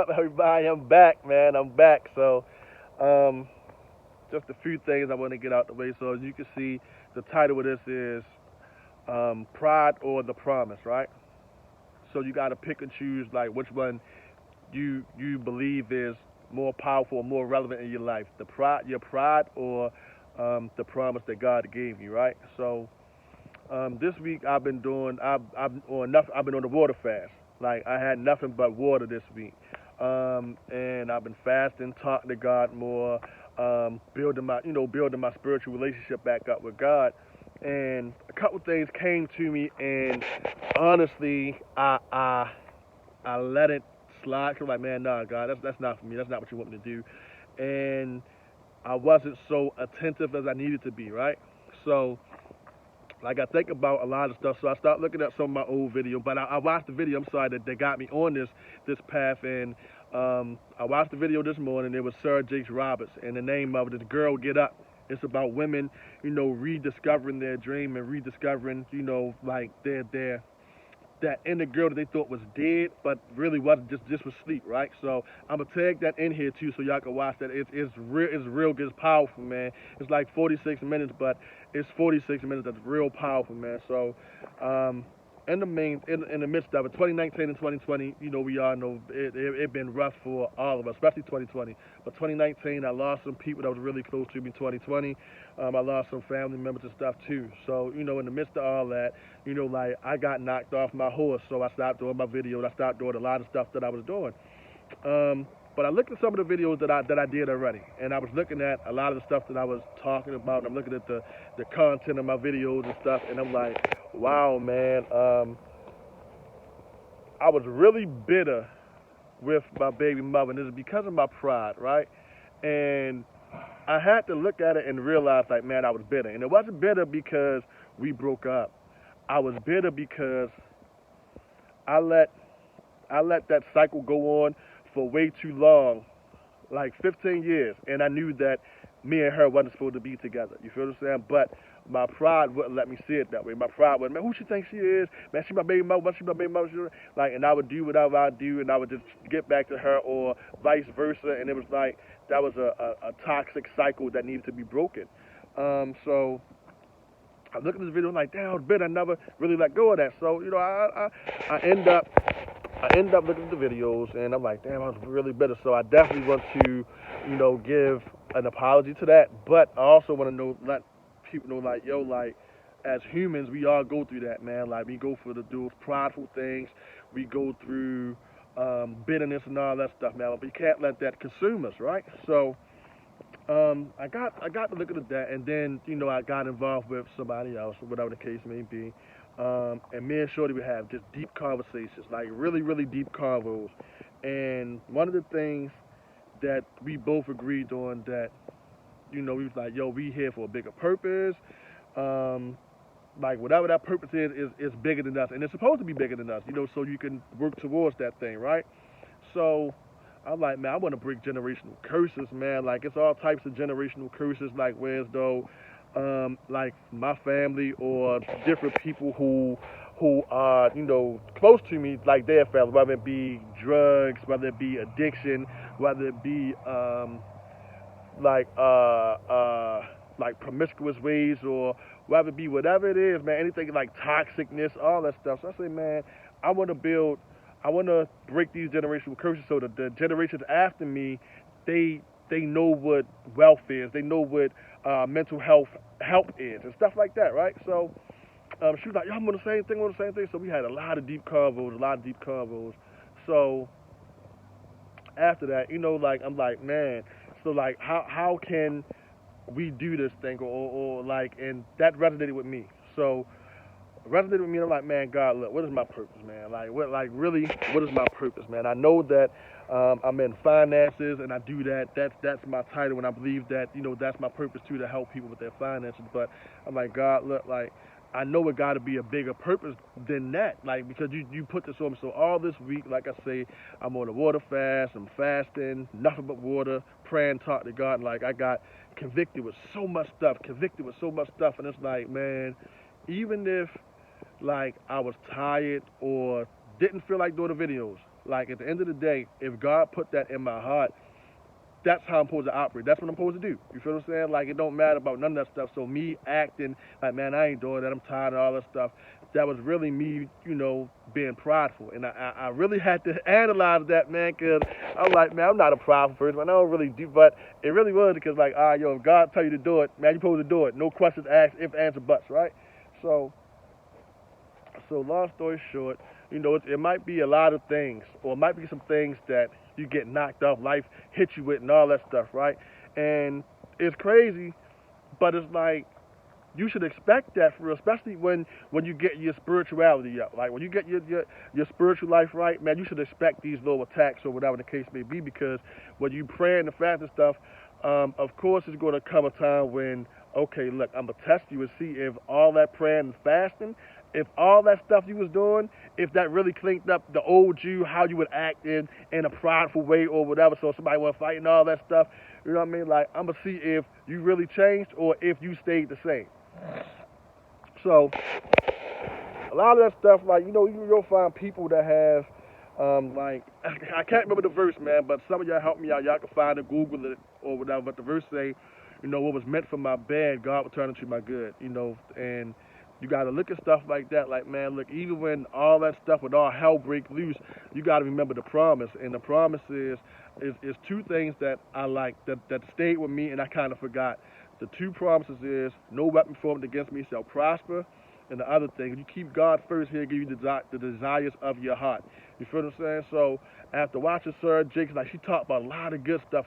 up, everybody? I'm back, man. I'm back. Um, just a few things I want to get out the way. So, as you can see, the title of this is "Pride or the Promise," right? So you got to pick and choose, like which one you believe is more powerful, more relevant in your life: your pride, or the promise that God gave you, right? So, this week I've been on the water fast. Like I had nothing but water this week, and I've been fasting, talking to God more, building my spiritual relationship back up with God. And a couple things came to me, and honestly, I let it slide. 'Cause I'm like, man, nah, God, that's not for me. That's not what you want me to do. And I wasn't so attentive as I needed to be, right? So like I think about a lot of stuff, so I start looking at some of my old video. But I watched the video. I'm sorry that got me on this path, and I watched the video this morning. It was Sarah Jakes Roberts, and the name of it is "Girl Get Up." It's about women, rediscovering their dream and rediscovering, like their that inner girl that they thought was dead, but really wasn't, just was asleep, right? So I'm gonna tag that in here too, so y'all can watch that. It's real good, it's powerful, man. It's like 46 minutes, but it's 46 minutes that's real powerful, man. So, um, in the midst of it, 2019 and 2020, we all know it been rough for all of us, especially 2020. But 2019, I lost some people that was really close to me. 2020, I lost some family members and stuff too. So, in the midst of all that, like I got knocked off my horse, so I stopped doing my videos. I stopped doing a lot of stuff that I was doing. But I looked at some of the videos that I did already, and I was looking at a lot of the stuff that I was talking about. I'm looking at the content of my videos and stuff, and I'm like, wow, man. I was really bitter with my baby mother, and it's because of my pride, right? And I had to look at it and realize, like, man, I was bitter, and it wasn't bitter because we broke up. I was bitter because I let I let that cycle go on for way too long, like 15 years, and I knew that me and her wasn't supposed to be together. You feel what I'm saying? But my pride wouldn't let me see it that way. My pride was, man, who she thinks she is? Man, she my baby mother. She my baby mother. Like, and I would do whatever I do, and I would just get back to her, or vice versa. And it was like that was a toxic cycle that needed to be broken. So I look at this video, I'm like, damn, I was bitter. I never really let go of that. So I end up looking at the videos, and I'm like, damn, I was really bitter. So I definitely want to, give an apology to that. But I also want to let people know, like, yo, like, as humans, we all go through that, man. Like, we go through those prideful things. We go through bitterness and all that stuff, man. But we can't let that consume us, right? So I got to look at that, and then I got involved with somebody else, whatever the case may be, and me and Shorty would have just deep conversations, like really really deep convos, and one of the things that we both agreed on that we was like, yo, we here for a bigger purpose, um, like whatever that purpose is bigger than us, and it's supposed to be bigger than us, so you can work towards that thing, right? So I'm like, man, I want to break generational curses, man. Like it's all types of generational curses, like whereas though, like my family or different people who are close to me, like their family, whether it be drugs, whether it be addiction, whether it be like uh uh like promiscuous ways, or whether it be whatever it is, man, anything like toxicness, all that stuff. So I say, man, I want to build, I want to break these generational curses so that the generations after me, they know what wealth is, they know what mental health help is, and stuff like that, right? So she was like, yo, I'm on the same thing, on the same thing. So we had a lot of deep convos, a lot of deep convos. So after that, like I'm like, man, so like how can we do this thing, or like, and that resonated with me. So resonated with me, and I'm like, man, God, look, what is my purpose, man? Like what, like really, what is my purpose, man? I know that I'm in finances, and I do that. That's my title, and I believe that that's my purpose too, to help people with their finances. But I'm like, God, look, like I know it got to be a bigger purpose than that, like because you put this on me. So all this week, like I say, I'm on a water fast. I'm fasting, nothing but water, praying, talk to God. Like I got convicted with so much stuff, and it's like, man, even if like I was tired or didn't feel like doing the videos, Like at the end of the day, if God put that in my heart, that's how I'm supposed to operate. That's what I'm supposed to do. You feel what I'm saying? Like it don't matter about none of that stuff. So me acting like, man, I ain't doing that. I'm tired of all that stuff. That was really me, being prideful. And I really had to analyze that, man, because I'm like, man, I'm not a prideful person. I don't really do, but it really was because, like, if God tell you to do it, man, you're supposed to do it. No questions asked, if, answer, buts, right? So, long story short, it might be a lot of things, or it might be some things that you get knocked off, life hits you with, and all that stuff, right? And it's crazy, but it's like you should expect that for real, especially when you get your spirituality up. Like when you get your spiritual life right, man, you should expect these little attacks or whatever the case may be, because when you pray and the fast and stuff, of course, it's going to come a time when, okay, look, I'm gonna test you and see if all that praying and fasting, if all that stuff you was doing, if that really cleaned up the old you, how you would act in a prideful way or whatever. So somebody want to fight and all that stuff, you know what I mean? Like I'm gonna see if you really changed or if you stayed the same. So a lot of that stuff, like you'll find people that have, like I can't remember the verse, man, but some of y'all help me out. Y'all can find it, Google it or whatever. But the verse say, what was meant for my bad, God will turn into my good. And you got to look at stuff like that. Like, man, look, even when all that stuff with all hell break loose, you got to remember the promise. And the promise is two things that I like that stayed with me, and I kind of forgot. The two promises is no weapon formed against me shall prosper. And the other thing, if you keep God first, He'll give you the desires of your heart. You feel what I'm saying? So after watching Sarah Jakes, like she talked about a lot of good stuff,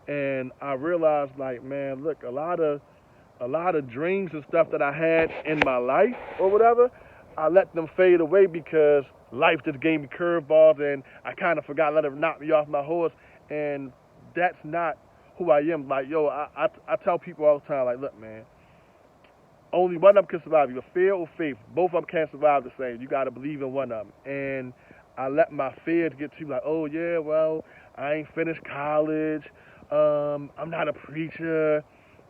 and I realized, like, man, look, a lot of dreams and stuff that I had in my life or whatever, I let them fade away because life just gave me curveballs, and I kind of forgot, let it knock me off my horse, and that's not who I am. Like, I tell people all the time, like, look, man, only one of them can survive. Either fear or faith. Both of them can't survive the same. You got to believe in one of them. And I let my fears get to like, oh, yeah, well, I ain't finished college. I'm not a preacher.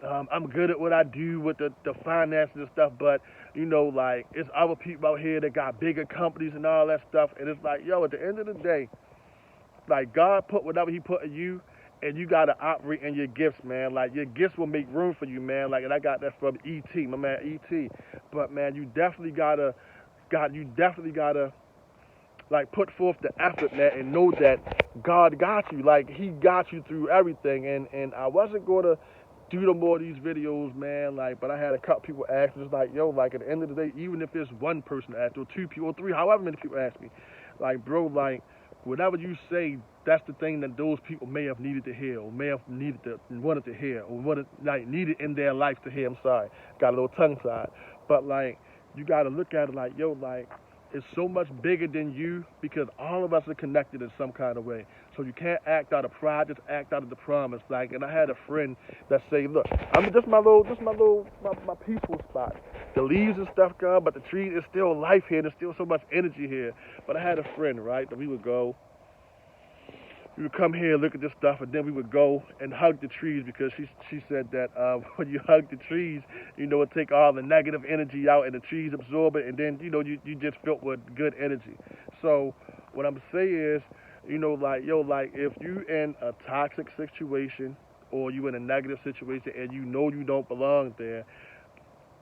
I'm good at what I do with the finances and stuff. But, like, it's other people out here that got bigger companies and all that stuff. And it's like, at the end of the day, like, God put whatever He put in you, and you gotta operate in your gifts, man. Like your gifts will make room for you, man. Like, and I got that from E.T., my man E.T. But man, you definitely gotta, like put forth the effort, man, and know that God got you. Like He got you through everything. And I wasn't gonna do no more of these videos, man. Like, but I had a couple people ask me, just like, like at the end of the day, even if it's one person asked, or two people, or three, however many people ask me, like, bro, like, whatever you say, that's the thing that those people may have needed to hear, or may have wanted to hear, or needed in their life to hear. I'm sorry, got a little tongue tied, but like you got to look at it like, like it's so much bigger than you, because all of us are connected in some kind of way. So you can't act out of pride, just act out of the promise. Like, and I had a friend that say, look, this my peaceful spot. The leaves and stuff gone, but the trees, is still life here. There's still so much energy here. But I had a friend, right, that we would come here, look at this stuff, and then we would go and hug the trees, because she said that when you hug the trees, it take all the negative energy out, and the trees absorb it, and then you just filled with good energy. So what I'm saying is, like if you in a toxic situation, or you in a negative situation, and you don't belong there,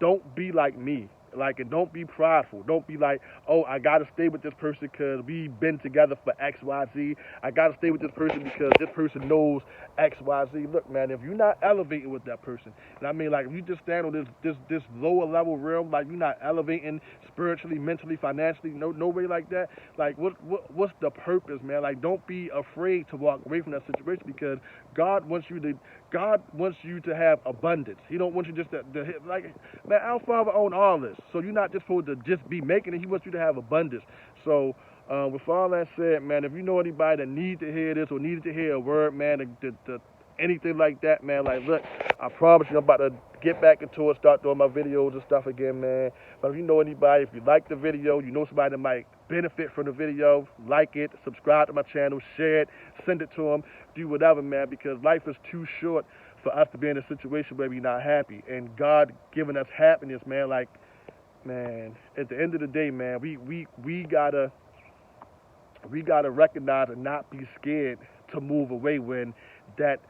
don't be like me. Like, and don't be prideful. Don't be like, oh, I got to stay with this person because we've been together for X, Y, Z. I got to stay with this person because this person knows X, Y, Z. Look, man, if you're not elevating with that person, and I mean, like, if you just stand on this lower level realm, like, you're not elevating spiritually, mentally, financially, no way like that. Like, what's the purpose, man? Like, don't be afraid to walk away from that situation, because God wants you to have abundance. He don't want you just to like, man, our Father own all this. So you're not just supposed to just be making it. He wants you to have abundance. So with all that said, man, if you know anybody that needs to hear this, or needed to hear a word, man, anything like that, man, like, look, I promise you I'm about to get back into it, start doing my videos and stuff again, man. But if you know anybody, if you like the video, you know somebody that might benefit from the video, like it, subscribe to my channel, share it, send it to them, do whatever, man, because life is too short for us to be in a situation where we're not happy. And God giving us happiness, man, like, man, at the end of the day, man, we gotta We got to recognize and not be scared to move away when that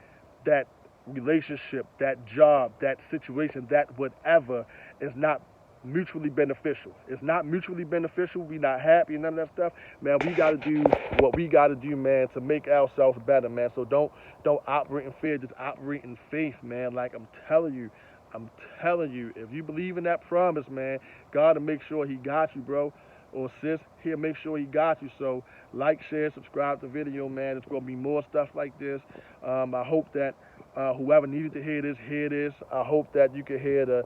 that relationship, that job, that situation, that whatever is not mutually beneficial. It's not mutually beneficial. We not happy and none of that stuff, man. We got to do what we got to do, man, to make ourselves better, man. So don't operate in fear, just operate in faith, man. Like I'm telling you, if you believe in that promise, man, God will make sure He got you, bro. Or sis, He'll make sure He got you. So like, share, subscribe to the video, man. There's gonna be more stuff like this. I hope that whoever needed to hear this. I hope that you can hear the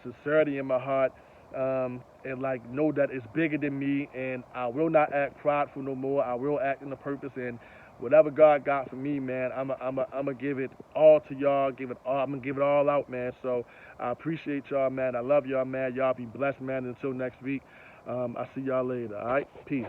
sincerity in my heart, and like know that it's bigger than me, and I will not act prideful no more. I will act in the purpose, and whatever God got for me, man, I'm give it all to y'all. I'm gonna give it all out, man. So I appreciate y'all, man. I love y'all, man. Y'all be blessed, man. Until next week, I see y'all later. All right, peace.